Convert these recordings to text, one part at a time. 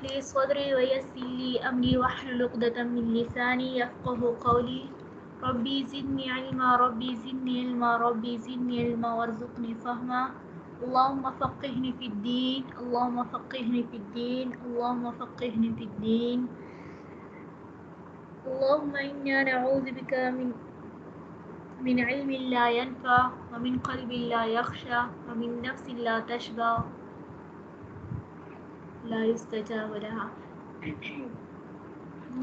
لي صدري ويسر لي أمري واحلل عقدة من لساني يفقه قولي ربي زدني علما ربي زدني علما ربي زدني علما وارزقني فهما اللهم فقهني في الدين اللهم فقهني في الدين اللهم فقهني في الدين اللهم إنا نعوذ بك من علم لا ينفع ومن قلب لا يخشى ومن نفس لا تشبع لا يستجاب لها.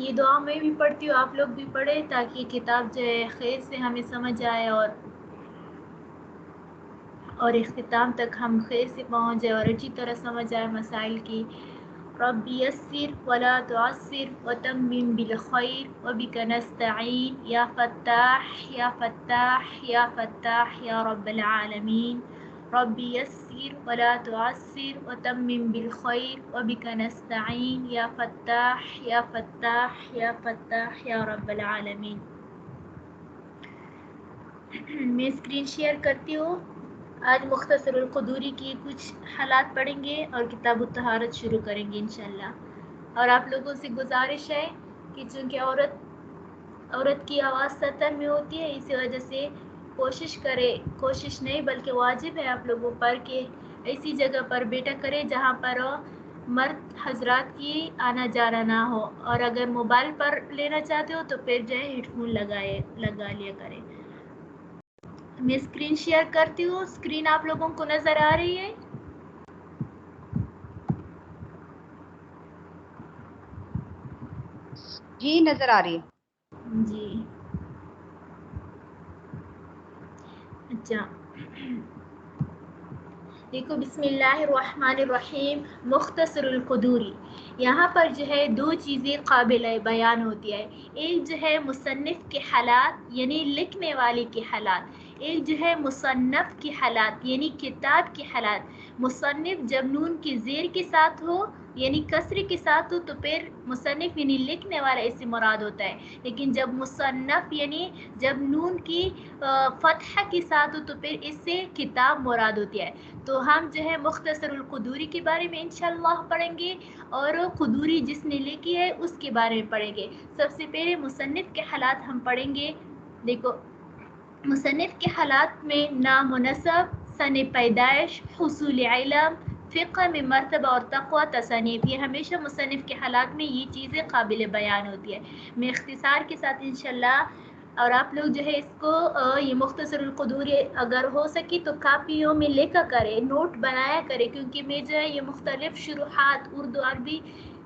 یہ دعا میں بھی پڑھتی ہوں، آپ لوگ بھی پڑھیں تاکہ یہ کتاب جو ہے خیر سے ہمیں سمجھ آئے اور اختتام تک ہم خیر سے پہنچ جائے اور اچھی طرح سمجھ آئے مسائل کی. رب یسر ولا تعسر وتمم بالخیر وبک نستعین یا فتاح یا فتاح یا فتاح یا رب العالمین. رب یسر ولا تعسر وتمم بالخیر وبک نستعین یا فتاح یا فتاح یا فتاح یا رب العالمین. میں اسکرین شیئر کرتی ہوں. آج مختصر القدوری کی کچھ حالات پڑھیں گے اور کتاب الطہارت شروع کریں گے انشاءاللہ. اور آپ لوگوں سے گزارش ہے کہ چونکہ عورت کی آواز سطر میں ہوتی ہے، اسی وجہ سے کوشش نہیں بلکہ واجب ہے آپ لوگوں پر کہ ایسی جگہ پر بیٹھا کرے جہاں پر مرد حضرات کی آنا جانا نہ ہو، اور اگر موبائل پر لینا چاہتے ہو تو پھر جو ہے ہیڈ فون لگا لیا کریں. میں اسکرین شیئر کرتی ہوں. اسکرین آپ لوگوں کو نظر آ رہی ہے؟ جی نظر آ رہی ہے. جی اچھا دیکھو، بسم اللہ الرحمن الرحیم. مختصر القدوری، یہاں پر جو ہے دو چیزیں قابل بیان ہوتی ہے. ایک جو ہے مصنف کے حالات یعنی لکھنے والے کے حالات، ایک جو ہے مصنف کے حالات یعنی کتاب کے حالات. مصنف جب نون کی زیر کے ساتھ ہو یعنی کسر کے ساتھ ہو تو پھر مصنف یعنی لکھنے والا اس سے مراد ہوتا ہے. لیکن جب مصنف یعنی جب نون کی فتح کے ساتھ ہو تو پھر اس سے کتاب مراد ہوتی ہے. تو ہم جو ہے مختصر القدوری کے بارے میں انشاءاللہ پڑھیں گے اور قدوری جس نے لکھی ہے اس کے بارے میں پڑھیں گے. سب سے پہلے مصنف کے حالات ہم پڑھیں گے. دیکھو، مصنف کے حالات میں نام و نسب، سن پیدائش، حصول علم، فقہ میں مرتبہ اور تقوی تصانیف، یہ ہمیشہ مصنف کے حالات میں یہ چیزیں قابل بیان ہوتی ہے. میں اختصار کے ساتھ انشاءاللہ، اور آپ لوگ جو ہے اس کو یہ مختصر القدوری اگر ہو سکی تو کاپیوں میں لکھا کرے، نوٹ بنایا کرے، کیونکہ میں جو ہے یہ مختلف شروحات اردو عربی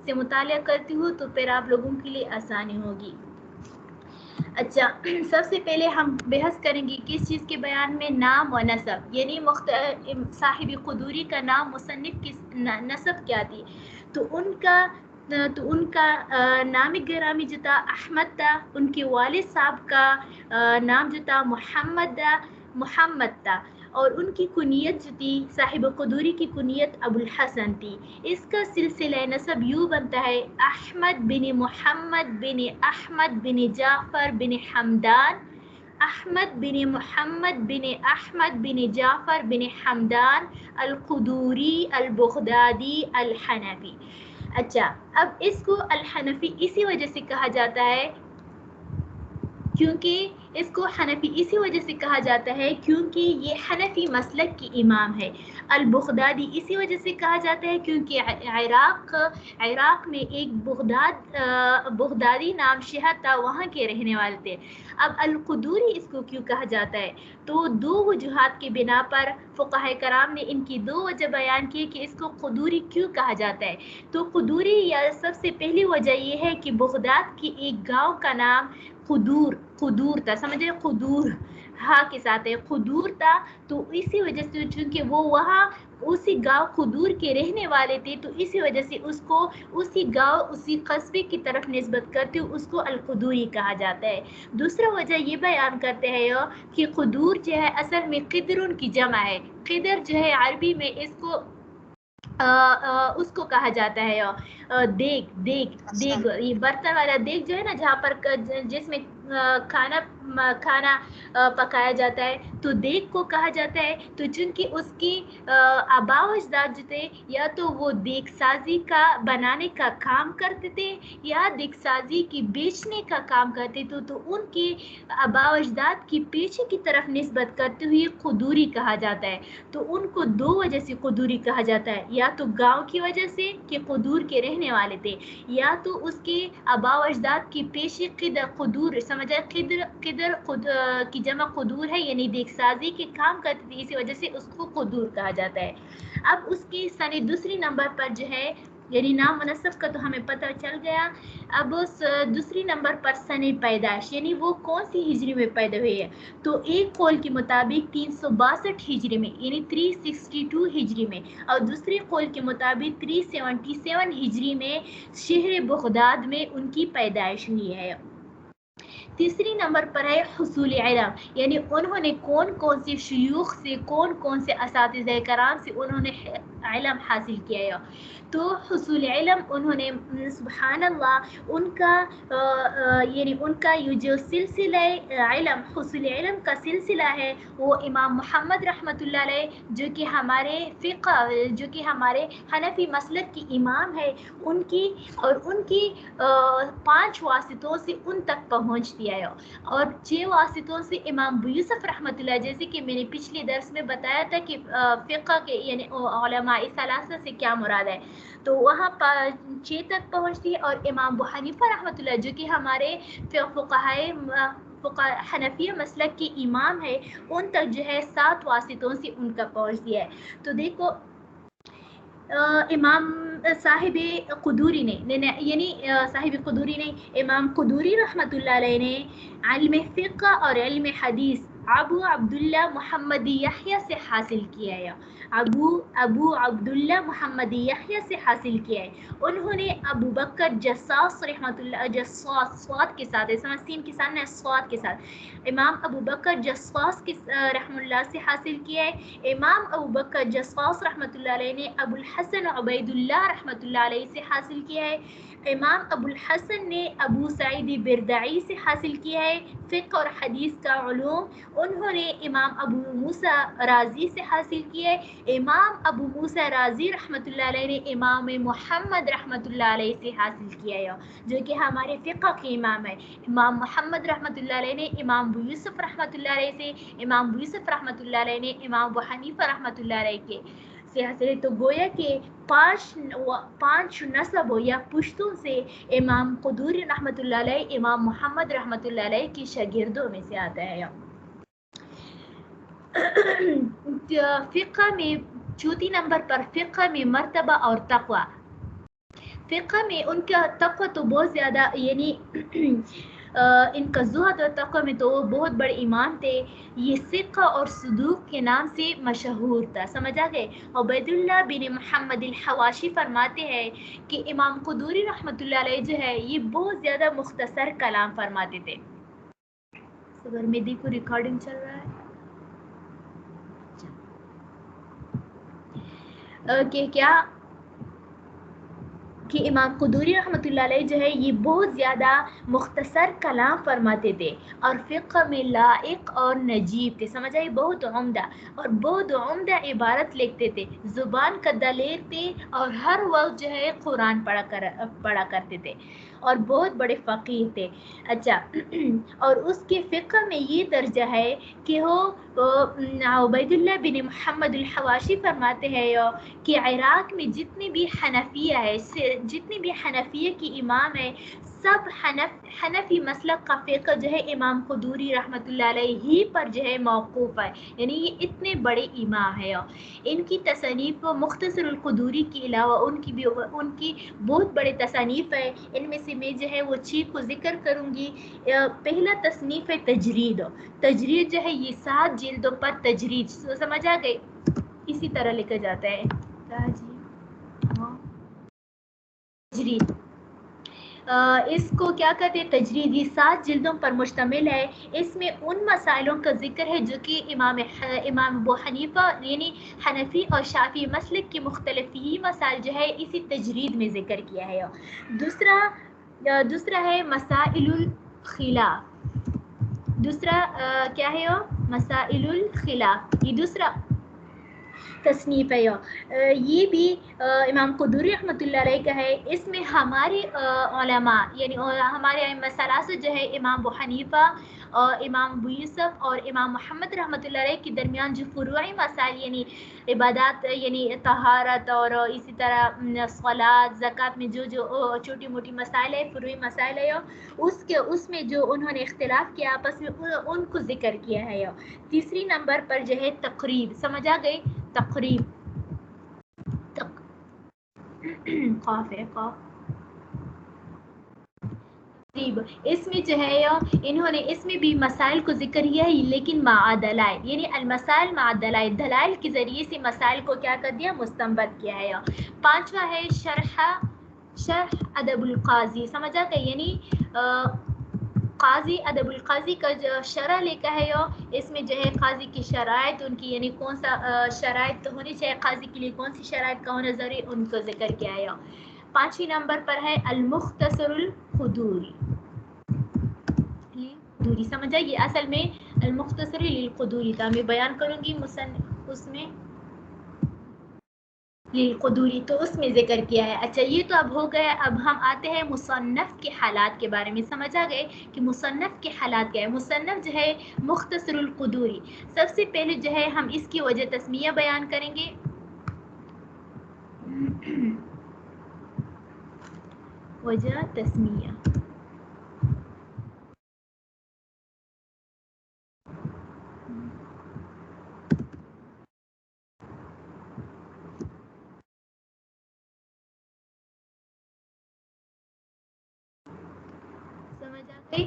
سے مطالعہ کرتی ہوں تو پھر آپ لوگوں کے لیے آسانی ہوگی. اچھا، سب سے پہلے ہم بحث کریں گے کس چیز کے بیان میں؟ نام و نسب، یعنی صاحب قدوری کا نام، مصنف کی نسب کیا تھی. تو ان کا نام گرامی جو تھا احمد تھا. ان کے والد صاحب کا نام جو تھا محمد تھا. اور ان کی کنیت جو تھی، صاحب قدوری کی کنیت ابو الحسن تھی. اس کا سلسلہ نسب یوں بنتا ہے: احمد بن محمد بن احمد بن جعفر بن حمدان، احمد بن محمد بن احمد بن جعفر بن حمدان القدوری البغدادی الحنفی. اچھا، اب اس کو الحنفی اسی وجہ سے کہا جاتا ہے کیونکہ اس کو حنفی اسی وجہ سے کہا جاتا ہے کیونکہ یہ حنفی مسلک کی امام ہے. البغدادی اسی وجہ سے کہا جاتا ہے کیونکہ عراق میں ایک بغدادی نام شہر تھا، وہاں کے رہنے والے تھے. اب القدوری اس کو کیوں کہا جاتا ہے؟ تو دو وجوہات کی بنا پر فقہاء کرام نے ان کی دو وجہ بیان کی کہ اس کو قدوری کیوں کہا جاتا ہے. تو قدوری یا سب سے پہلی وجہ یہ ہے کہ بغداد کی ایک گاؤں کا نام قدور تھا. سمجھے؟ قدور ہاں کے ساتھ ہے، قدور تھا. تو اسی وجہ سے چونکہ وہ وہاں اسی گاؤں قدور کے رہنے والے تھے تو اسی وجہ سے اس کو اسی گاؤں اسی قصبے کی طرف نسبت کرتے ہوئے اس کو القدوری کہا جاتا ہے. دوسرا وجہ یہ بیان کرتے ہیں کہ قدور جو ہے اصل میں قدرن کی جمع ہے. قدر جو ہے عربی میں اس کو کہا جاتا ہے دیگ. یہ برتن والا دیگ جو ہے نا، جہاں پر جس میں کھانا کھانا پکایا جاتا ہے تو دیگ کو کہا جاتا ہے. تو چونکہ اس کی آبا و اجداد جو تھے یا تو وہ دیگ سازی کا بنانے کا کام کرتے تھے یا دیگ سازی کی بیچنے کا کام کرتے تھے, تو ان کے آبا و اجداد کی پیچھے کی طرف نسبت کرتے ہوئے قدوری کہا جاتا ہے. تو ان کو دو وجہ سے قدوری کہا جاتا ہے, یا تو گاؤں کی وجہ سے کہ قدور کے رہنے والے تھے, یا تو اس کے آبا و اجداد کی پیشی قدور سمجھا, قدر کی جمع قدور ہے یعنی دیگ سازی کے کام کرتے تھے, اسی وجہ سے اس کو قدور کہا جاتا ہے. اب اس کی سن دوسری نمبر پر جو ہے یعنی نام منصب کا تو ہمیں پتہ چل گیا. اب اس دوسری نمبر پر سن پیدائش یعنی وہ کون سی ہجری میں پیدا ہوئی ہے, تو ایک قول کے مطابق 362 ہجری میں یعنی 362 ہجری میں, اور دوسرے قول کے مطابق 377 ہجری میں شہر بغداد میں ان کی پیدائش ہوئی ہے. تیسری نمبر پر ہے حصول علم یعنی انہوں نے کون کون سے شیوخ سے کون کون سے اساتذہ کرام سے انہوں نے علم حاصل کیا ہے. تو حصول علم انہوں نے سبحان اللہ ان کا یعنی ان کا یہ جو سلسلہ علم حصول علم کا سلسلہ ہے وہ امام محمد رحمۃ اللہ علیہ جو کہ ہمارے فقہ جو کہ ہمارے حنفی مسلک کی امام ہے ان کی اور ان کی 5 واسطوں سے ان تک پہنچتی ہے, اور 6 واسطوں سے امام ابو یوسف رحمۃ اللہ, جیسے کہ میں نے پچھلے درس میں بتایا تھا کہ فقہ کے یعنی علماء ثلاثہ سے کیا مراد ہے, تو وہاں 6 تک پہنچتی ہے. اور امام ابو حنیفہ رحمۃ اللہ جو کہ ہمارے فقہائے حنفیہ مسلک کے امام ہے ان تک جو ہے 7 واسطوں سے ان کا پہنچتی ہے. تو دیکھو امام صاحب قدوری نے یعنی صاحب قدوری نے امام قدوری رحمۃ اللہ علیہ نے علم فقہ اور علم حدیث ابو عبداللہ محمد یحییٰ سے حاصل کیا ہے. ابو عبداللہ محمد یحییٰ سے حاصل کیا ہے. انہوں نے ابو بکر جصاص رحمۃ اللہ جصاص صاد کے ساتھ سین کے ساتھ صاد کے ساتھ امام ابو بکر جصاص کے رحمۃ اللہ سے حاصل کیا ہے. امام ابو بکر جصاص رحمۃ اللہ علیہ نے ابو الحسن عبید اللہ رحمۃ اللہ علیہ سے حاصل کیا ہے. امام ابو الحسن نے ابو سعید بردعی سے حاصل کیا ہے فقہ اور حدیث کا علوم. انہوں نے امام ابو موسیٰ رازی سے حاصل کیا ہے. امام ابو موسیٰ رازی رحمۃ اللہ علیہ نے امام محمد رحمۃ اللہ علیہ سے حاصل کیا ہے جو کہ ہمارے فقہ کے امام ہے. امام محمد رحمۃ اللہ علیہ نے امام ابو یوسف رحمۃ اللہ علیہ سے, امام ابو یوسف رحمۃ اللہ علیہ نے امام ابو حنیفہ رحمۃ اللہ علیہ کے سے حاصل. تو گویا کہ 5 نسب یا پشتوں سے امام قدوری رحمۃ اللہ علیہ امام محمد رحمۃ اللہ علیہ کی شاگردوں میں سے آتا ہے. فقہ میں چوتھی نمبر پر فقہ میں مرتبہ اور تقوی. فقہ میں ان کا تقوی تو بہت زیادہ یعنی ان کا زہد اور تقوی میں تو وہ بہت بڑے امام تھے. یہ فقہ اور صدوق کے نام سے مشہور تھا, سمجھا گئے. عبید اللہ بن محمد الحواشی فرماتے ہیں کہ امام قدوری رحمۃ اللہ علیہ جو ہے یہ بہت زیادہ مختصر کلام فرماتے تھے. اگر میں دیکھو ریکارڈنگ چل رہا ہے کہ کیا کہ امام قدوری رحمۃ اللہ علیہ جو ہے یہ بہت زیادہ مختصر کلام فرماتے تھے اور فقہ میں لائق اور نجیب تھے, سمجھ آئی, بہت عمدہ اور بہت عمدہ عبارت لکھتے تھے. زبان کا دلیر تھے اور ہر وقت جو ہے قرآن پڑھا کرتے تھے اور بہت بڑے فقیہ تھے. اچھا اور اس کے فقہ میں یہ درجہ ہے کہ وہ عبید اللہ بن محمد الحواشی فرماتے ہیں کہ عراق میں جتنے بھی حنفیہ ہے جتنے بھی حنفیہ کی امام ہے سب حنفی مسلک کا فقہ جو ہے امام قدوری رحمۃ اللہ علیہ ہی پر جو ہے موقوف ہے, یعنی یہ اتنے بڑے امام ہیں. ان کی تصانیف مختصر القدوری کے علاوہ ان کی بہت بڑے تصانیف ہے. ان میں سے میں جو ہے وہ 6 کو ذکر کروں گی. پہلا تصنیف ہے تجرید. تجرید جو ہے یہ 7 جلدوں پر تجرید, سمجھ آ گئے, اسی طرح لکھا جاتا ہے تجرید. اس کو کیا کہتے ہیں تجرید, یہ 7 جلدوں پر مشتمل ہے. اس میں ان مسائلوں کا ذکر ہے جو کہ امام ابو حنیفہ یعنی حنفی اور شافعی مسلک کے مختلف ہی مسائل جو ہے اسی تجرید میں ذکر کیا ہے. دوسرا ہے مسائل الخلاف. دوسرا کیا ہے مسائل الخلاف، یہ دوسرا تصنیف ہے، یہ بھی امام قدوری رحمۃ اللہ علیہ کا ہے. اس میں ہمارے علماء یعنی ہمارے ائمہ ثلاثہ جو ہے امام ابو حنیفہ اور امام ابو یوسف اور امام محمد رحمۃ اللہ علیہ کے درمیان جو فروعی مسائل یعنی عبادات یعنی طہارت اور اسی طرح صلاۃ زکوٰۃ میں جو چھوٹی موٹی مسائل ہے فروعی مسائل ہے اس میں جو انہوں نے اختلاف کیا آپس میں ان کو ذکر کیا ہے. تیسری نمبر پر جو ہے تقریب، سمجھ آ گئی؟ تقریب قاف ہے قاف تقریب، اس میں جو ہے انہوں نے اس میں بھی مسائل کو ذکر کیا ہے لیکن مع دلائل، یعنی المسائل مع دلائل، دلائل کے ذریعے سے مسائل کو کیا کر دیا؟ مستنبط کیا ہے. پانچواں ہے شرح ادب القاضی، سمجھا کہ یعنی قاضی ادب القاضی کا جو شرح لکھا ہے اس میں جو ہے قاضی کی شرائط ان کی یعنی کون سا شرائط ہونی چاہیے قاضی کے لیے، کون سی شرائط کا ہونا ضروری ان کو ذکر کیا ہے. پانچویں نمبر پر ہے المختصر القدوری، سمجھا؟ یہ اصل میں المختصر للقدوری تھا، میں بیان کروں گی مصنف اس میں للقدوری تو اس میں ذکر کیا ہے. اچھا یہ تو اب ہو گیا، اب ہم آتے ہیں مصنف کے حالات کے بارے میں. سمجھ آ گئے کہ مصنف کے حالات کیا ہے؟ مصنف جو ہے مختصر القدوری، سب سے پہلے جو ہے ہم اس کی وجہ تسمیہ بیان کریں گے. وجہ تسمیہ سمجھ آ گئی؟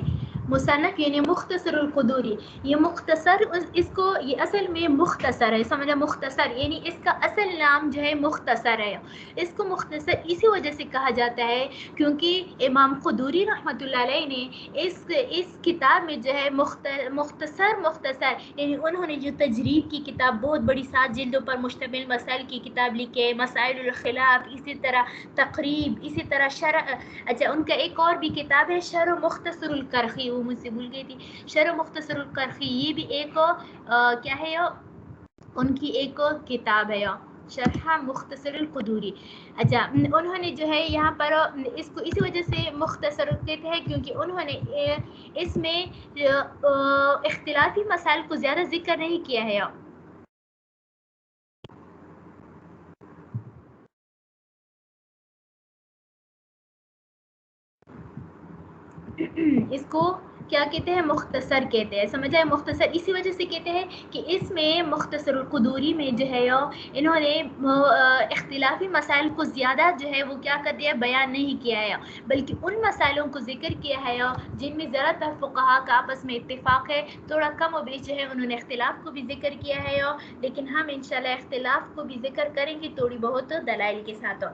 مصنف یعنی مختصر القدوری، یہ مختصر اس کو یہ اصل میں مختصر ہے، سمجھا؟ مختصر یعنی اس کا اصل نام جو ہے مختصر ہے. اس کو مختصر اسی وجہ سے کہا جاتا ہے کیونکہ امام قدوری رحمۃ اللہ علیہ نے اس کتاب میں جو ہے مختصر یعنی انہوں نے جو تجرید کی کتاب بہت بڑی 7 جلدوں پر مشتمل مسائل کی کتاب لکھی، مسائل الخلاف، اسی طرح تقریب، اسی طرح شرح. اچھا ان کا ایک اور بھی کتاب ہے شرح مختصر الکرخی، وہ مجھ سے بھول گئی تھی، شرح مختصر الکرخی، یہ بھی ایک کیا ہے ان کی ایک کتاب ہے شرح مختصر القدوری. اچھا انہوں نے جو ہے یہاں پر اس کو اسی وجہ سے مختصر کہتے ہیں کیونکہ انہوں نے اس میں اختلافی مسائل کو زیادہ ذکر نہیں کیا ہے. اس کو کیا کہتے ہیں؟ مختصر کہتے ہیں، سمجھ آئے؟ مختصر اسی وجہ سے کہتے ہیں کہ اس میں مختصر القدوری میں جو ہے انہوں نے اختلافی مسائل کو زیادہ جو ہے وہ کیا کر دیا؟ بیان نہیں کیا ہے، بلکہ ان مسائلوں کو ذکر کیا ہے جن میں ذرا تر فقہا کا آپس میں اتفاق ہے، تھوڑا کم و بیش جو ہے انہوں نے اختلاف کو بھی ذکر کیا ہے. لیکن ہم انشاءاللہ اختلاف کو بھی ذکر کریں گے تھوڑی بہت دلائل کے ساتھ.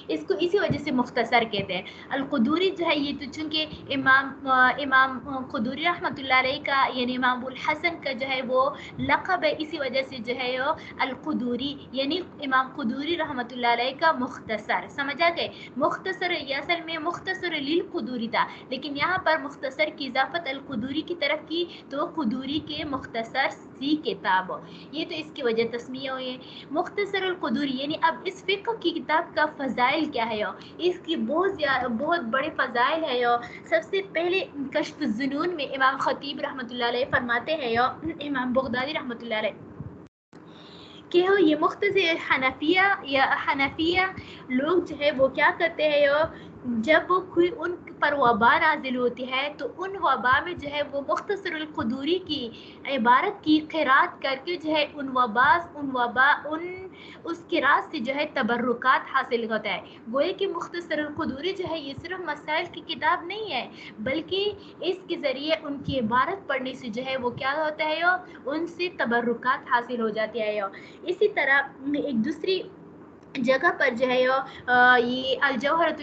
اس کو اسی وجہ سے مختصر کہتے ہیں. القدوری جو ہے یہ تو چونکہ امام قدوری رحمۃ اللہ علیہ کا یعنی امام ابو الحسن کا جو ہے وہ لقب ہے، اسی وجہ سے جو ہے القدوری یعنی امام قدوری رحمۃ اللہ علیہ کا مختصر. سمجھا گئے؟ مختصر یہ اصل میں مختصر للقدوری تھا، لیکن یہاں پر مختصر کی اضافت القدوری کی طرف کی تو قدوری کے مختصر سی کتاب، یہ تو اس کی وجہ تسمیہ ہوئی. مختصر القدوری یعنی اب اس فقہ کی کتاب کا فضائل کیا ہے؟ اس کی بہت بڑے فضائل ہے. سب سے پہلے کشف الظنون میں امام خطیب رحمۃ اللہ علیہ فرماتے ہیں امام بغدادی رحمۃ اللہ علیہ کہ یہ مختصر حنفیہ لوگ جو ہے وہ کیا کرتے ہیں جب کوئی ان پر وبا نازل ہوتی ہے تو ان وبا میں جو ہے وہ مختصر القدوری کی عبارت کی قرات کر کے جو ہے اس قرات سے جو ہے تبرکات حاصل ہوتا ہے. گویا کہ مختصر القدوری جو ہے یہ صرف مسائل کی کتاب نہیں ہے، بلکہ اس کے ذریعے ان کی عبارت پڑھنے سے جو ہے وہ کیا ہوتا ہے ان سے تبرکات حاصل ہو جاتی ہے. اسی طرح ایک دوسری جگہ پر جو ہے یہ الجوہرۃ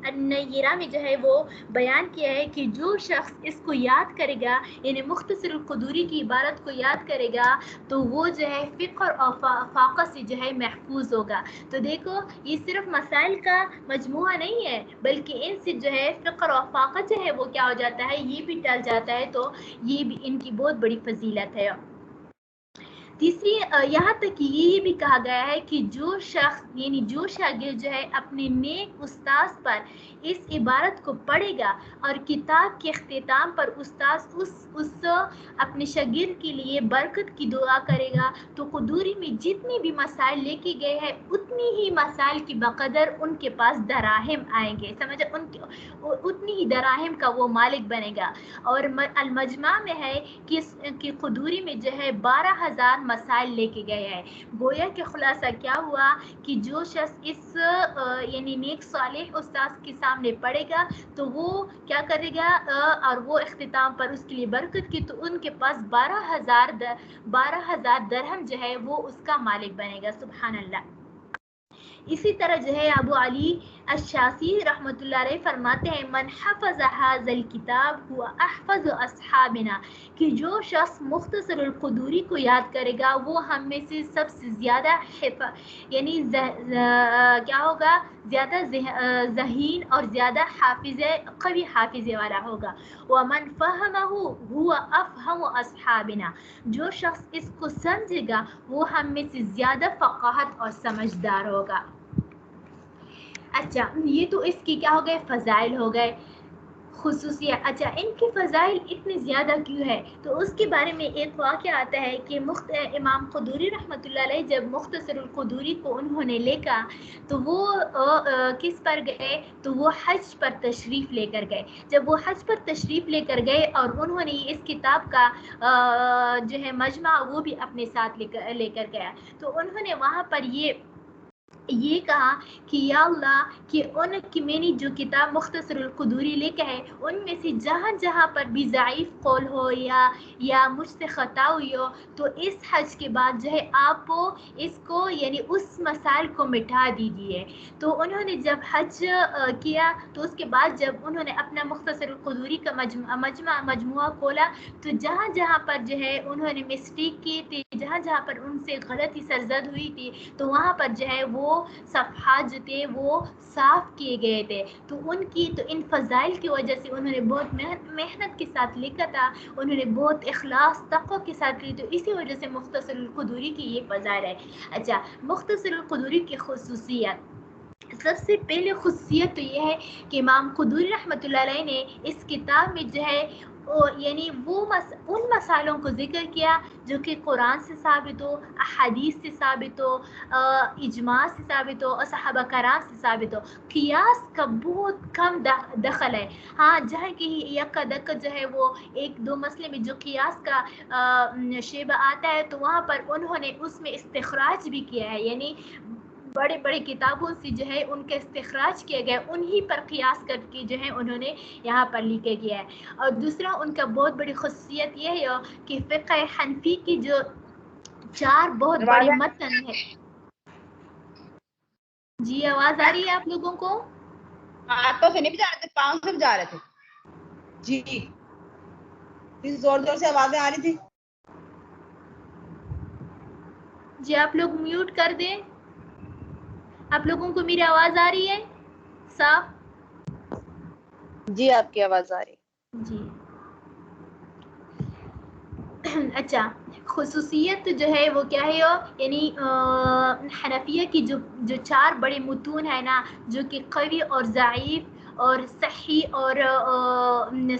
النیرہ میں جو ہے وہ بیان کیا ہے کہ جو شخص اس کو یاد کرے گا، یعنی مختصر القدوری کی عبارت کو یاد کرے گا، تو وہ جو ہے فقر اور فاقہ سے جو ہے محفوظ ہوگا۔ تو دیکھو یہ صرف مسائل کا مجموعہ نہیں ہے، بلکہ ان سے جو ہے فقر اور فاقہ جو ہے وہ کیا ہو جاتا ہے، یہ بھی ٹل جاتا ہے۔ تو یہ بھی ان کی بہت بڑی فضیلت ہے۔ تیسری یہاں تک کہ یہ بھی کہا گیا ہے کہ جو شخص یعنی جو شاگرد جو ہے اپنے نیک استاذ پر اس عبارت کو پڑھے گا اور کتاب کے اختتام پر استاذ اس اپنے شاگرد کے لیے برکت کی دعا کرے گا، تو قدوری میں جتنی بھی مسائل لے کے گئے ہیں اتنی ہی مسائل کی بقدر ان کے پاس دراہم آئیں گے، سمجھے، اتنی ہی دراہم کا وہ مالک بنے گا۔ اور المجمع میں ہے کہ قدوری میں جو ہے 12,000 مسائل لے کے گئے ہیں۔ گویا کہ خلاصہ کیا ہوا کہ جو شخص اس یعنی نیک صالح استاذ کے سامنے پڑھے گا تو وہ کیا کرے گا اور وہ اختتام پر اس کے لیے برکت کی، تو ان کے پاس 12,000 درہم جو ہے وہ اس کا مالک بنے گا۔ سبحان اللہ۔ اسی طرح جو ہے ابو علی الشاسی رحمۃ اللہ علیہ فرماتے ہیں من حفظ هذا الكتاب هو احفظ اصحابنا، کہ جو شخص مختصر القدوری کو یاد کرے گا وہ ہم میں سے سب سے زیادہ یعنی کیا ہوگا، زیادہ ذہین اور زیادہ قوی حافظے والا ہوگا۔ ومن فهمه هو افهم اصحابنا، جو شخص اس کو سمجھے گا وہ ہم میں سے زیادہ فقاہت اور سمجھدار ہوگا۔ اچھا، یہ تو اس کی کیا ہو گئے، فضائل ہو گئے، خصوصیات۔ اچھا، ان کی فضائل اتنی زیادہ کیوں ہے؟ تو اس کے بارے میں ایک واقعہ آتا ہے کہ امام قدوری رحمۃ اللہ علیہ جب مختصر القدوری کو انہوں نے لکھا تو وہ کس پر گئے، تو وہ حج پر تشریف لے کر گئے۔ جب وہ حج پر تشریف لے کر گئے اور انہوں نے اس کتاب کا جو ہے مجمع وہ بھی اپنے ساتھ لے کر گیا، تو انہوں نے وہاں پر یہ کہا کہ یا اللہ کہ میں نے جو کتاب مختصر القدوری لکھا ہے ان میں سے جہاں جہاں پر بھی ضعیف قول ہو یا مجھ سے خطا ہوئی ہو، تو اس حج کے بعد جو ہے آپ اس کو یعنی اس مسائل کو مٹا دیجیے۔ تو انہوں نے جب حج کیا تو اس کے بعد جب انہوں نے اپنا مختصر القدوری کا مجموعہ کھولا تو جہاں جہاں پر جو ہے انہوں نے مسٹیک کی تھی، جہاں جہاں پر ان سے غلطی سرزد ہوئی تھی، تو وہاں پر جو ہے وہ صفحات جو تھے وہ صاف کیے گئے تھے۔ تو ان فضائل کی وجہ سے انہوں نے بہت محنت کے ساتھ لکھا تھا، انہوں نے بہت اخلاص تقوی کے ساتھ لی، تو اسی وجہ سے مختصر القدوری کی یہ فضائل ہے۔ اچھا، مختصر القدوری کی خصوصیت، سب سے پہلے خصوصیت تو یہ ہے کہ امام قدوری رحمۃ اللہ علیہ نے اس کتاب میں جو ہے یعنی ان مسائلوں کو ذکر کیا جو کہ قرآن سے ثابت ہو، احادیث سے ثابت ہو، اجماع سے ثابت ہو اور صحابہ کرام سے ثابت ہو۔ قیاس کا بہت کم دخل ہے، ہاں جہاں کہ یکا دکا جو ہے وہ ایک دو مسئلے میں جو قیاس کا شیبہ آتا ہے تو وہاں پر انہوں نے اس میں استخراج بھی کیا ہے، یعنی بڑے بڑے کتابوں سے جو ہے ان کا استخراج کیا گیا، انہی پر قیاس کر کے جو ہے انہوں نے یہاں پر لکھا گیا ہے۔ اور دوسرا ان کا بہت بڑی خصوصیت یہ ہے کہ فقہ حنفی کی جو 4 بہت بڑے متن ہے۔ جی آواز آ رہی ہے آپ لوگوں کو؟ ہاتھوں سے نہیں بجا رہے تھے، پاؤں سے بجا رہے تھے جی، زور زور سے آوازیں آ رہی تھی۔ جی آپ لوگ میوٹ کر دیں۔ آپ لوگوں کو میری آواز آ رہی ہے صاف؟ جی آپ کی آواز آ رہی جی اچھا، خصوصیت جو ہے وہ کیا ہے، یعنی حنفیہ کی جو 4 بڑے متون ہیں نا، جو کہ قوی اور ضعیف اور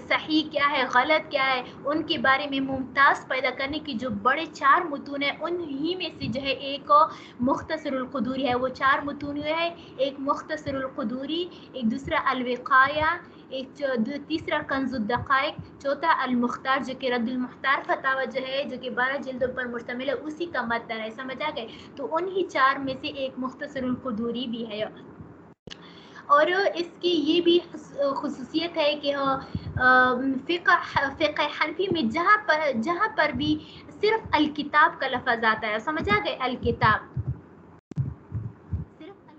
صحیح کیا ہے غلط کیا ہے ان کے بارے میں ممتاز پیدا کرنے کی جو بڑے 4 متون ہیں، انہی میں سے جو ہے ایک مختصر القدوری ہے۔ وہ 4 متون ہے، ایک مختصر القدوری، ایک دوسرا الوقایہ، ایک تیسرا کنز الدقائق، چوتھا المختار جو کہ رد المختار فتاوی جو ہے جو کہ 12 جلدوں پر مشتمل ہے، اسی کا متن ہے، سمجھ آ گئے؟ تو انہی 4 میں سے ایک مختصر القدوری بھی ہے۔ اور اس کی یہ بھی خصوصیت ہے کہ فقہ حنفی میں جہاں پر بھی صرف الکتاب کا لفظ آتا ہے، سمجھ آ گئے؟ الکتاب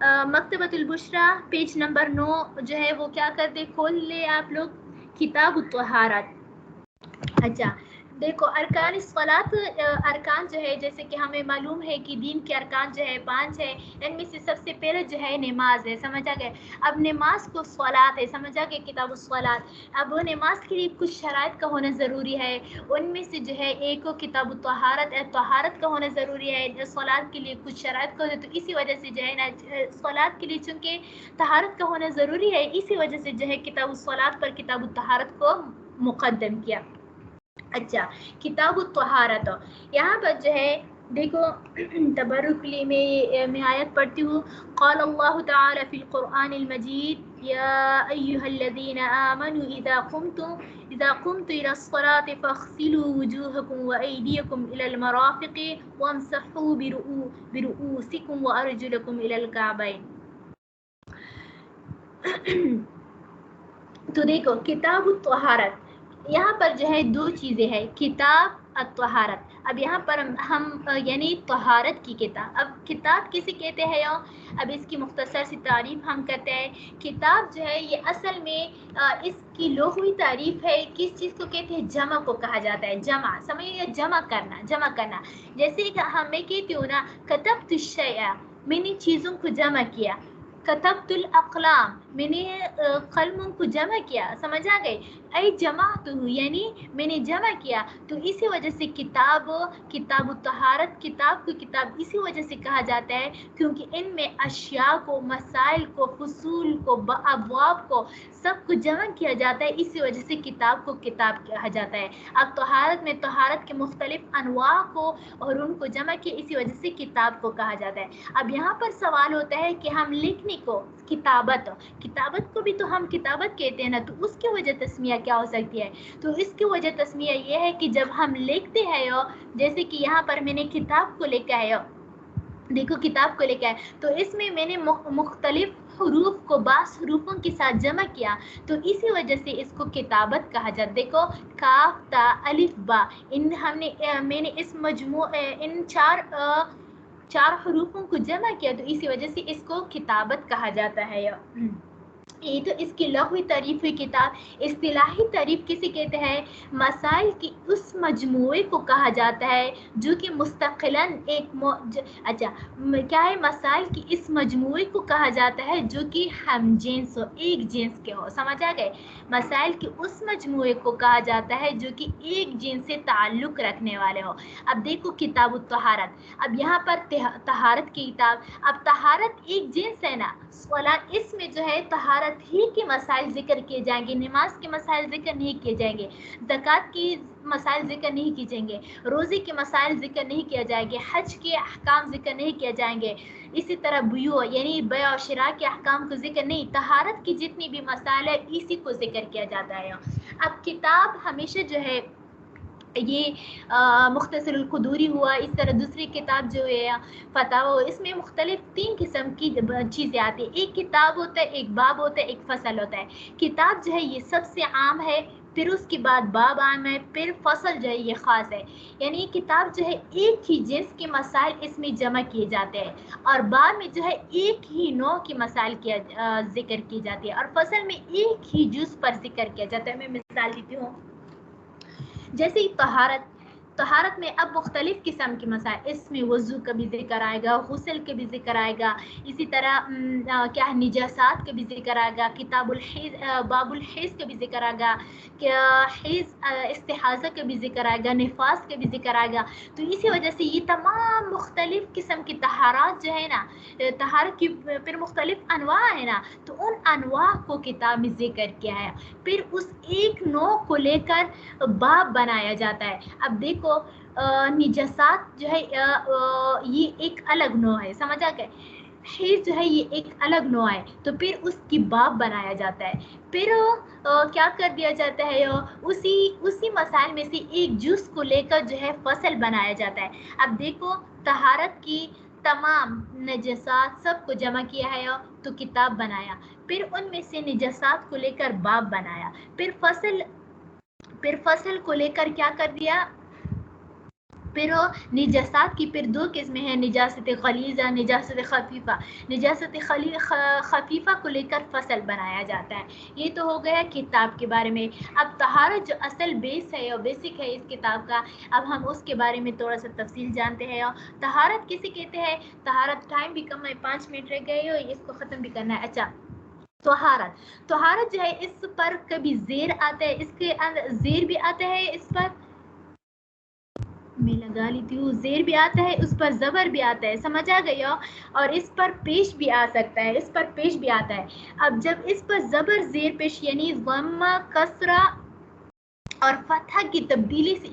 مکتبۃ البشرا پیج نمبر 9 جو ہے وہ کیا کر دے، کھول لے آپ لوگ کتاب الطہارت۔ اچھا دیکھو ارکان الصلاۃ، ارکان جو ہے جیسے کہ ہمیں معلوم ہے کہ دین کے ارکان جو ہے 5 ہے، ان میں سے سب سے پہلے جو ہے نماز ہے، سمجھا گیا۔ اب نماز کو صلاۃ ہے، سمجھا گیا کتاب الصلاۃ۔ اب وہ نماز کے لیے کچھ شرائط کا ہونا ضروری ہے، ان میں سے جو ہے ایک کو کتاب الطہارت ہے، طہارت کا ہونا ضروری ہے، صلاۃ کے لیے کچھ شرائط کا ہونا، تو اسی وجہ سے جو ہے نا صلاۃ کے لیے چونکہ طہارت کا ہونا ضروری ہے، اسی وجہ سے جو ہے کتاب الصلاۃ پر کتاب الطہارت کو مقدم کیا۔ اچھا کتاب الطہارت، یہاں پر جو ہے دیکھو تبرک لی میں آیت پڑھتی ہوں۔ قال اللہ تعالی فی القرآن المجید یا ایہا الذین آمنوا اذا قمتم الى الصلاة فاغسلوا وجوہکم وایدیکم الى المرافق وامسحوا برؤوسکم وارجلکم الى الکعبین۔ تو دیکھو کتاب الطہارت، یہاں پر جو ہے دو چیزیں ہیں، کتاب الطہارت۔ اب یہاں پر ہم یعنی طہارت کی کتاب، اب کتاب کسے کہتے ہیں، اب اس کی مختصر سی تعریف ہم کرتے ہیں۔ کتاب جو ہے یہ اصل میں اس کی لغوی تعریف ہے، کس چیز کو کہتے ہیں، جمع کو کہا جاتا ہے، جمع سمجھے، جمع کرنا۔ جیسے کہ ہم کہتی ہوں نا کتبت الشیء، میں نے چیزوں کو جمع کیا، کتبت الاقلام، میں نے قلموں کو جمع کیا، سمجھ آ گئی، ای جمعت یعنی میں نے جمع کیا۔ تو اسی وجہ سے کتاب الطہارت، کتاب کو کتاب اسی وجہ سے کہا جاتا ہے کیونکہ ان میں اشیاء کو، مسائل کو، فصول کو، ابواب کو سب کو جمع کیا جاتا ہے، اسی وجہ سے کتاب کو کتاب کہا جاتا ہے۔ اب طہارت میں طہارت کے مختلف انواع کو اور ان کو جمع کیا، اسی وجہ سے کتاب کو کہا جاتا ہے۔ اب یہاں پر سوال ہوتا ہے کہ ہم لکھنے کو کتابت کو بھی تو ہم کتابت کہتے ہیں نا، تو اس کی وجہ تسمیہ کیا ہو سکتی ہے؟ تو اس کی وجہ تسمیہ یہ ہے کہ جب ہم لکھتے ہیں جیسے کہ یہاں پر میں نے کتاب کو لکھا ہے، دیکھو کتاب کو لکھا ہے تو اس میں میں نے مختلف حروف کو بعض حروفوں کے ساتھ جمع کیا، تو اسی وجہ سے اس کو کتابت کہا جاتا ہے۔ دیکھو کاف تا الف با، میں نے اس ان چار حروفوں کو جمع کیا، تو اسی وجہ سے اس کو کتابت کہا جاتا ہے۔ یہ تو اس کی لغوی تعریف ہوئی کتاب۔ اصطلاحی تعریف کسے کہتے ہیں؟ مسائل کی اس مجموعے کو کہا جاتا ہے جو کہ مستقلاً اچھا کیا ہے، مسائل کی اس مجموعے کو کہا جاتا ہے جو کہ ہم جنس ہو، ایک جنس کے ہو، سمجھ آ گئے، مسائل کی اس مجموعے کو کہا جاتا ہے جو کہ ایک جنس سے تعلق رکھنے والے ہو۔ اب دیکھو کتاب الطہارت، اب یہاں پر طہارت کی کتاب، اب طہارت ایک جنس ہے نا، اس میں جو ہے طہارت ہی کے مسائل ذکر کیے جائیں گے، نماز کے مسائل ذکر نہیں کیے جائیں گے، زکوٰۃ کی مسائل ذکر نہیں کیے جائیں گے، روزے کے مسائل ذکر نہیں کیا جائیں گے، حج کے احکام ذکر نہیں کیا جائیں گے، اسی طرح بیوع یعنی بیع و شراء کے احکام کو ذکر نہیں، طہارت کی جتنی بھی مسائل ہے اسی کو ذکر کیا جاتا ہے۔ اب کتاب ہمیشہ جو ہے یہ مختصر القدوری ہوا، اس طرح دوسری کتاب جو ہے فتاوی، اس میں مختلف 3 قسم کی چیزیں آتی ہیں، ایک کتاب ہوتا ہے، ایک باب ہوتا ہے، ایک فصل ہوتا ہے۔ کتاب جو ہے یہ سب سے عام ہے، پھر اس کے بعد باب عام ہے، پھر فصل جو ہے یہ خاص ہے، یعنی کتاب جو ہے ایک ہی جنس کے مسائل اس میں جمع کیے جاتے ہیں، اور باب میں جو ہے ایک ہی نوع کے مسائل ذکر کی جاتی ہے، اور فصل میں ایک ہی جز پر ذکر کیا جاتا ہے۔ میں مثال دیتی ہوں، جیسے طہارت میں اب مختلف قسم کے مسائل، اس میں وضو کا بھی ذکر آئے گا، غسل کا بھی ذکر آئے گا، اسی طرح کیا نجاسات کا بھی ذکر آئے گا، کتاب الحیض باب الحیض کا بھی ذکر آئے گا، حیض استحاضہ کا بھی ذکر آئے گا، نفاس کا بھی ذکر آئے گا۔ تو اسی وجہ سے یہ تمام مختلف قسم کی طہارات جو ہے نا، طہارت کی پھر مختلف انواع ہے نا، تو ان انواع کو کتاب میں ذکر کیا ہے، پھر اس ایک نوع کو لے کر باب بنایا جاتا ہے۔ اب دیکھو نجاسات جو ہے یہ ایک الگ نوع ہے، سمجھا کہ حیض جو ہے یہ ایک الگ نوع ہے، تو پھر اس کی باب بنایا جاتا ہے، پھر کیا کر دیا جاتا ہے، اسی مسائل میں سے ایک جز کو لے کر جو ہے فصل بنایا جاتا ہے۔ اب دیکھو طہارت کی تمام نجاسات سب کو جمع کیا ہے تو کتاب بنایا، پھر ان میں سے نجاسات کو لے کر باب بنایا، پھر فصل کو لے کر کیا کر دیا، پھر نجاسات کی پھر دو قسمیں ہیں، نجاست غلیظہ، نجاست خفیفہ۔ نجاست خفیفہ کو لے کر فصل بنایا جاتا ہے۔ یہ تو ہو گیا کتاب کے بارے میں۔ اب طہارت جو اصل بیس ہے اور بیسک ہے اس کتاب کا، اب ہم اس کے بارے میں تھوڑا سا تفصیل جانتے ہیں۔ طہارت کسے کہتے ہیں؟ طہارت، ٹائم بھی کم ہے، 5 منٹ رہ گئے ہو، اس کو ختم بھی کرنا ہے۔ اچھا، طہارت جو ہے اس پر کبھی زیر آتا ہے، اس کے اندر زیر بھی آتا ہے، اس پر میں لگا لیتی ہوں، زیر بھی آتا ہے، اس پر زبر بھی آتا ہے، سمجھ آ گئی ہو؟ اور اس پر پیش بھی آ سکتا ہے، اس پر پیش بھی آتا ہے۔ اب جب اس پر زبر زیر پیش یعنی ضمہ، کسرہ اور فتحہ کی تبدیلی سے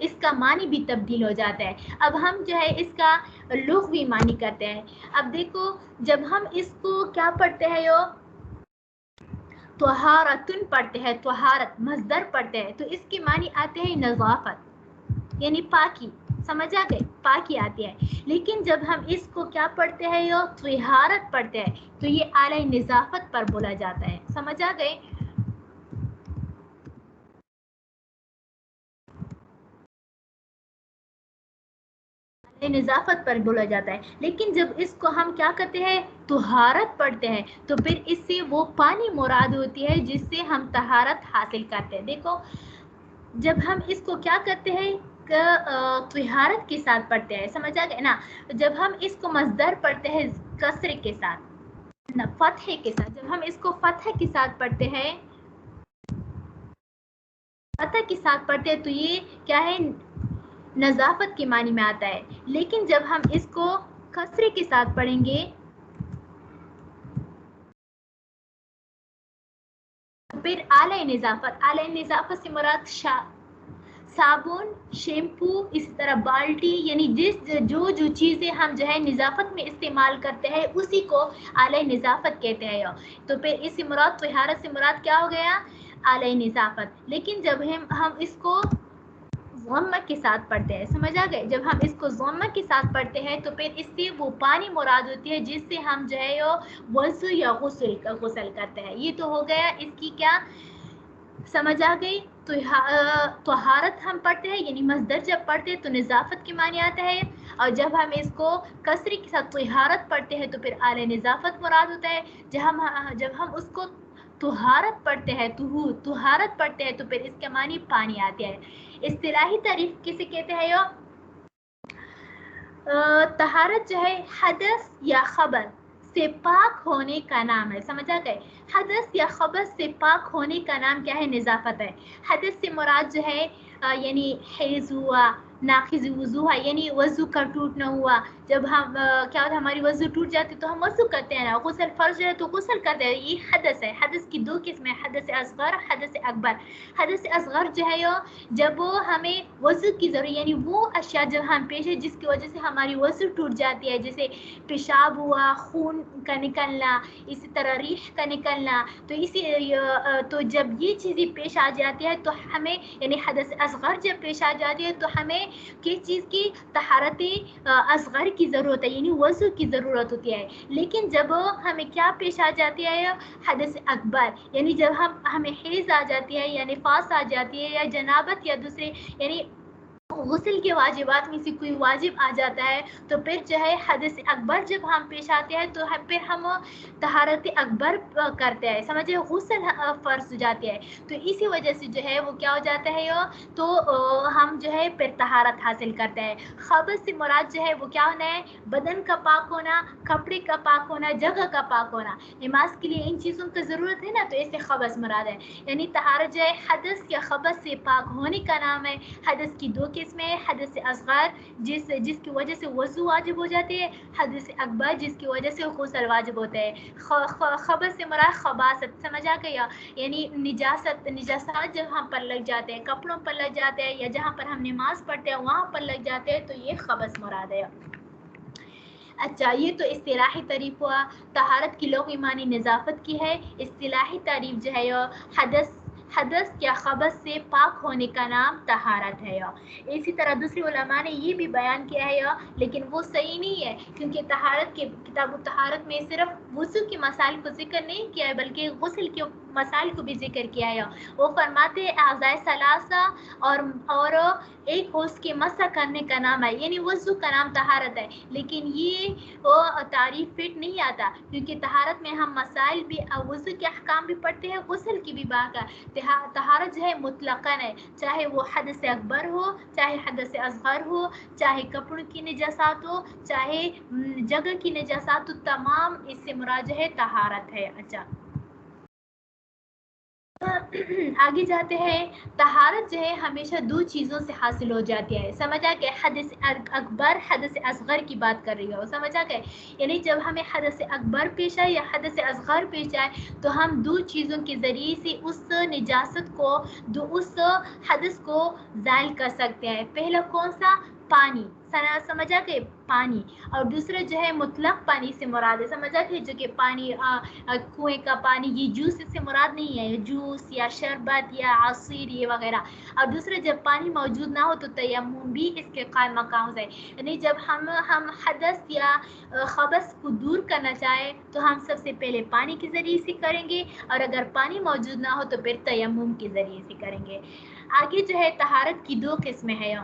اس کا معنی بھی تبدیل ہو جاتا ہے۔ اب ہم جو ہے اس کا لغوی معنی کرتے ہیں۔ اب دیکھو، جب ہم اس کو کیا پڑھتے ہیں، طہارتن پڑھتے ہیں، طہارت مصدر پڑھتے ہیں، تو اس کے معنی آتے ہیں نظافت یعنی پاکی، سمجھ آ گئے؟ پاکی آتی ہے۔ لیکن جب ہم اس کو کیا پڑھتے ہیں، طہارت پڑھتے ہیں، تو یہ اعلی نظافت پر بولا جاتا ہے، سمجھ آ گئے؟ نظافت پر بولا جاتا ہے۔ لیکن جب اس کو ہم کیا کرتے ہیں، طہارت پڑھتے ہیں، تو پھر اس سے وہ پانی مراد ہوتی ہے جس سے ہم طہارت حاصل کرتے ہیں۔ دیکھو، جب ہم اس کو کیا کرتے ہیں، طہارت کے ساتھ پڑھتے ہیں، سمجھ آ گئے نا؟ جب ہم اس کو مصدر پڑھتے ہیں کسرے کے ساتھ، فتحے کے ساتھ، جب ہم اس کو فتح کے ساتھ پڑھتے ہیں، فتح کے ساتھ پڑھتے ہیں، تو یہ کیا ہے، نظافت کے معنی میں آتا ہے۔ لیکن جب ہم اس کو کسرے کے ساتھ پڑھیں گے، پھر اعلی نظافت سے مراد صابن، شیمپو، اسی طرح بالٹی، یعنی جو چیزیں ہم جو ہے نظافت میں استعمال کرتے ہیں اسی کو اعلی نظافت کہتے ہیں۔ تو پھر اس سے مراد، طہارت سے مراد کیا ہو گیا، اعلی نظافت۔ لیکن جب ہم اس کو ضمہ کے ساتھ پڑھتے ہیں، سمجھ آ گئے؟ جب ہم اس کو ضمہ کے ساتھ پڑھتے ہیں تو پھر اس سے وہ پانی مراد ہوتی ہے جس سے ہم جو ہے وضو یا غسل کرتے ہیں۔ یہ تو ہو گیا اس کی کیا، سمجھ آ گئی؟ طہارت ہم پڑھتے ہیں یعنی مصدر جب پڑھتے ہیں تو نظافت کے معنی آتا ہے، اور جب ہم اس کو کسری کے ساتھ طہارت پڑھتے ہیں تو پھر اعلی نظافت مراد ہوتا ہے۔ جب ہم اس کو طہارت پڑھتے ہیں، طہارت پڑھتے ہیں تو پھر اس کے معنی پانی آتے ہیں۔ اصطلاحی تعریف کسے کہتے ہیں؟ طہارت جو ہے حدث یا خبث سے پاک ہونے کا نام ہے، سمجھ آ گئے؟ حدث یا خبث سے پاک ہونے کا نام کیا ہے، نظافت ہے۔ حدث سے مراد جو ہے یعنی حیض ہوا، ناقض وضو ہے، یعنی وضو کا ٹوٹنا ہوا۔ جب ہم کیا ہوتا ہے، ہماری وضو ٹوٹ جاتی تو ہم وضو کرتے ہیں نا، غسل فرض ہے تو غسل کرتے ہیں، یہ حدث ہے۔ حدث کی دو قسمیں، حدث اصغر، حدث اکبر۔ حدث اصغر جو ہے جب ہمیں وضو کی ضرورت، یعنی وہ اشیاء جب ہم پیش ہے جس کی وجہ سے ہماری وضو ٹوٹ جاتی ہے، جیسے پیشاب ہوا، خون کا نکلنا، اسی طرح ریح کا نکلنا، تو جب یہ چیزیں پیش آ جاتی ہے تو ہمیں، یعنی حدث اصغر جب پیش آ جاتی ہے تو ہمیں کس چیز کی، طہارت اصغر کی ضرورت ہے، یعنی وضو کی ضرورت ہوتی ہے۔ لیکن جب ہمیں کیا پیش آ جاتی ہے، حدث اکبر، یعنی جب ہمیں حیض آ جاتی ہے یا نفاس آ جاتی ہے یا جنابت یا دوسرے یعنی غسل کے واجبات میں سے کوئی واجب آ جاتا ہے، تو پھر جو ہے حدث اکبر جب ہم پیش آتے ہیں تو پھر ہم طہارت اکبر کرتے ہیں، سمجھے؟ غسل فرض ہو جاتی ہے، تو اسی وجہ سے جو ہے وہ کیا ہو جاتا ہے، تو ہم جو ہے پھر طہارت حاصل کرتے ہیں۔ خبث سے مراد جو ہے وہ کیا ہونا ہے، بدن کا پاک ہونا، کپڑے کا پاک ہونا، جگہ کا پاک ہونا۔ نماز کے لیے ان چیزوں کی ضرورت ہے نا، تو اس سے خبث مراد ہے۔ یعنی طہارت جو ہے حدث یا خبث سے پاک ہونے کا نام ہے۔ حدث کی دو قسمیں ہیں، حدث اصغر جس کی وجہ سے وضو واجب ہو جاتی ہے، حدث اکبر جس کی وجہ سے غسل واجب ہوتا ہے۔ خبث سے مراد خباثت، سمجھ آ گیا؟ یعنی نجاسات جب ہم پر لگ جاتے ہیں، کپڑوں پر لگ جاتے ہیں یا جہاں پر ہم نماز پڑھتے ہیں وہاں پر لگ جاتے ہیں، تو یہ خبث مراد ہے۔ اچھا، یہ تو اصطلاحی تعریف ہوا۔ طہارت کی لغوی معنی نظافت کی ہے، اصطلاحی تعریف جو ہے حدث یا خبث سے پاک ہونے کا نام طہارت ہے۔ اسی طرح دوسری علماء نے یہ بھی بیان کیا ہے، لیکن وہ صحیح نہیں ہے، کیونکہ طہارت کے کتاب الطہارت میں صرف وضو کے مسائل کو ذکر نہیں کیا ہے بلکہ غسل کے مسائل کو بھی ذکر کیا ہے. وہ فرماتے ہیں اعضاء ثلاثہ اور ایک اس کے مسح کرنے کا نام ہے, یعنی وضو کا نام طہارت ہے, لیکن یہ وہ تعریف فٹ نہیں آتا کیونکہ طہارت میں ہم مسائل بھی وضو کے احکام بھی پڑھتے ہیں, غسل کی بھی بات ہے. طہارت جو ہے مطلقاً ہے, چاہے وہ حدث اکبر ہو, چاہے حدث اصغر ہو, چاہے کپڑوں کی نجاسات ہو, چاہے جگہ کی نجاسات ہو, تمام اس سے مراد ہے طہارت ہے. اچھا آگے جاتے ہیں. طہارت جو ہے ہمیشہ دو چیزوں سے حاصل ہو جاتی ہے, سمجھا کہ حدث اکبر حدث اصغر کی بات کر رہی ہو, سمجھا کہ یعنی جب ہمیں حدث اکبر پیش آئے یا حدث اصغر پیش آئے تو ہم دو چیزوں کے ذریعے سے اس نجاست کو اس حدث کو زائل کر سکتے ہیں. پہلا کون سا؟ پانی, سمجھا کہ پانی, اور دوسرا جو ہے مطلق پانی سے مراد ہے, سمجھا کہ جو کہ پانی کنویں کا پانی, یہ جوس اس سے مراد نہیں ہے, جوس یا شربت یا عصیر یہ وغیرہ. اور دوسرا جب پانی موجود نہ ہو تو تیمم بھی اس کے قائم مقام ہے, یعنی جب ہم حدث یا خبث کو دور کرنا چاہیں تو ہم سب سے پہلے پانی کے ذریعے سے کریں گے, اور اگر پانی موجود نہ ہو تو پھر تیمم کے ذریعے سے کریں گے. آگے جو ہے طہارت کی دو قسمیں ہیں,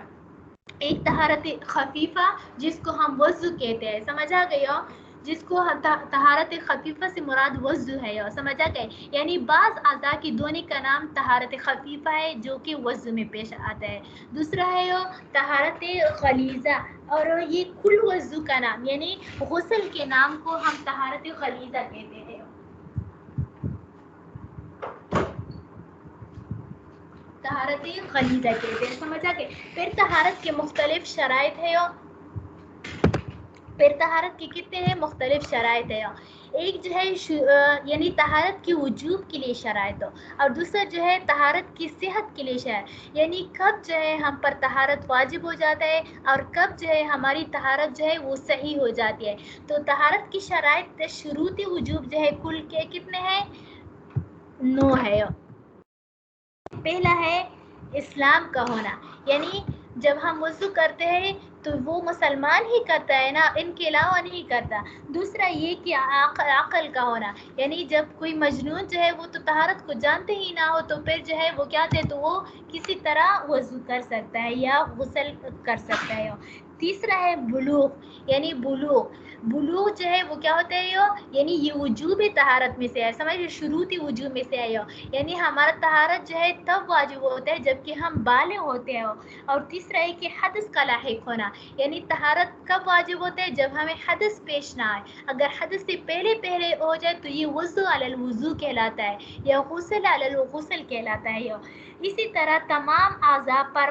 ایک طہارت خفیفہ جس کو ہم وضو کہتے ہیں, سمجھا گیا, جس کو طہارت خفیفہ سے مراد وضو ہے, سمجھا گئے, یعنی بعض اعضاء کی دھونے کا نام طہارت خفیفہ ہے جو کہ وضو میں پیش آتا ہے. دوسرا ہے طہارت غلیظہ, اور یہ کل وضو کا نام, یعنی غسل کے نام کو ہم طہارت غلیظہ کہتے ہیں. طہارت غلیظہ کہتے ہیں, سمجھا کہ پھر طہارت کے مختلف شرائط ہے, پھر طہارت کے کتنے ہیں مختلف شرائط ہے. ایک جو ہے یعنی طہارت کی وجوب کے لیے شرائط ہو, اور دوسرا جو ہے طہارت کی صحت کے لیے شرائط, یعنی کب جو ہے ہم پر طہارت واجب ہو جاتا ہے اور کب جو ہے ہماری طہارت جو ہے وہ صحیح ہو جاتی ہے. تو طہارت کی شرائط شروطی وجوب جو ہے کل کے کتنے ہیں؟ 9 ہے. پہلا ہے اسلام کا ہونا, یعنی جب ہم وضو کرتے ہیں تو وہ مسلمان ہی کرتا ہے نا, ان کے علاوہ نہیں کرتا. دوسرا یہ کہ عقل کا ہونا, یعنی جب کوئی مجنون جو ہے وہ تو طہارت کو جانتے ہی نہ ہو تو پھر جو ہے وہ کیا تھے تو وہ کسی طرح وضو کر سکتا ہے یا غسل کر سکتا ہے. تیسرا ہے بلوغ, یعنی بلوغ جو ہے وہ کیا ہوتا ہے, یعنی یہ وجوب طہارت میں سے ہے, سمجھے, شروطی وجوب میں سے ہے, یعنی ہمارا طہارت جو ہے تب واجب ہوتا ہے جب کہ ہم بالغ ہوتے ہیں. اور تیسرا ہے کہ حدث کا لاحق ہونا, یعنی طہارت کب واجب ہوتا ہے جب ہمیں حدث پیش نہ آئے, اگر حدث سے پہلے ہو جائے تو یہ وضو علی الوضو کہلاتا ہے یا غسل علی الغسل کہلاتا ہے. اسی طرح تمام اعضاء پر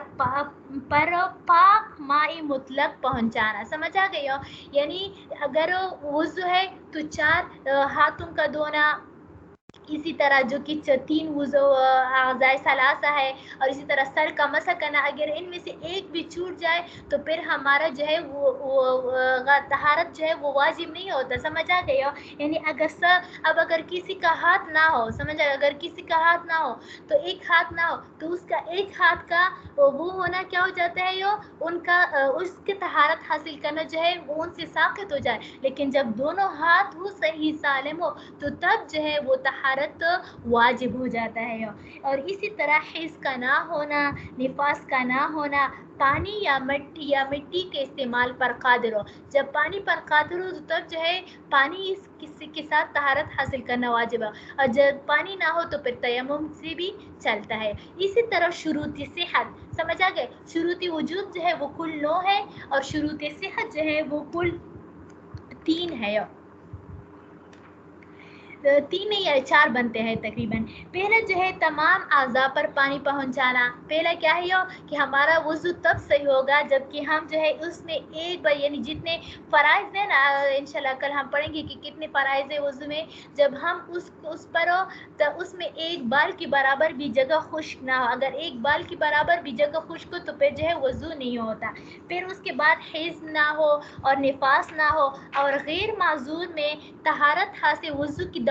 پاک ماء مطلق پہنچانا, سمجھا گیا, یعنی اگر وضو ہے تو 4 ہاتھوں کا دھونا, اسی طرح جو کہ 3 وضو اعضاء ثلاثہ ہے, اور اسی طرح سر کا مسح کرنا, اگر ان میں سے ایک بھی چھوٹ جائے تو پھر ہمارا جو ہے وہ طہارت جو ہے وہ واجب نہیں ہوتا, سمجھا گیا. یعنی اگر کسی کا ہاتھ نہ ہو, سمجھا, اگر کسی کا ہاتھ نہ ہو تو ایک ہاتھ نہ ہو تو اس کا ایک ہاتھ کا وہ ہونا کیا ہو جاتا ہے, اس کے طہارت حاصل کرنا جو ہے وہ ان سے ساقط ہو جائے. لیکن جب دونوں ہاتھ ہو صحیح سالم ہو تو تب جو ہے وہ طہارت واجب ہو جاتا ہے. اور اسی طرح حیض کا نہ ہونا, نفاس کا نہ ہونا, پانی یا مٹی کے استعمال پر قادر ہو, جب پانی پر قادر ہو تو تب جو ہے پانی کسی کے ساتھ طہارت حاصل کرنا واجب ہے, اور جب پانی نہ ہو تو پھر تیمم سے بھی چلتا ہے. اسی طرح شروط صحت, سمجھا گئے, شروط وجوب جو ہے وہ کل 9 ہے اور شروط صحت جو ہے وہ کل 3 ہے, 3 یا 4 بنتے ہیں تقریباً. پہلا جو ہے تمام اعضاء پر پانی پہنچانا. پہلا کیا ہے کہ ہمارا وضو تب صحیح ہوگا جب کہ ہم جو ہے اس میں ایک بار, یعنی جتنے فرائض ہیں نا, انشاءاللہ کل ہم پڑھیں گے کہ کتنے فرائض ہیں وضو میں, جب ہم اس پر ہو تو اس میں ایک بال کی برابر بھی جگہ خشک نہ ہو, اگر ایک بال کی برابر بھی جگہ خشک ہو تو پھر جو ہے وضو نہیں ہوتا. پھر اس کے بعد حیض نہ ہو اور نفاس نہ ہو, اور غیر معذور میں طہارت حاصل وضو کی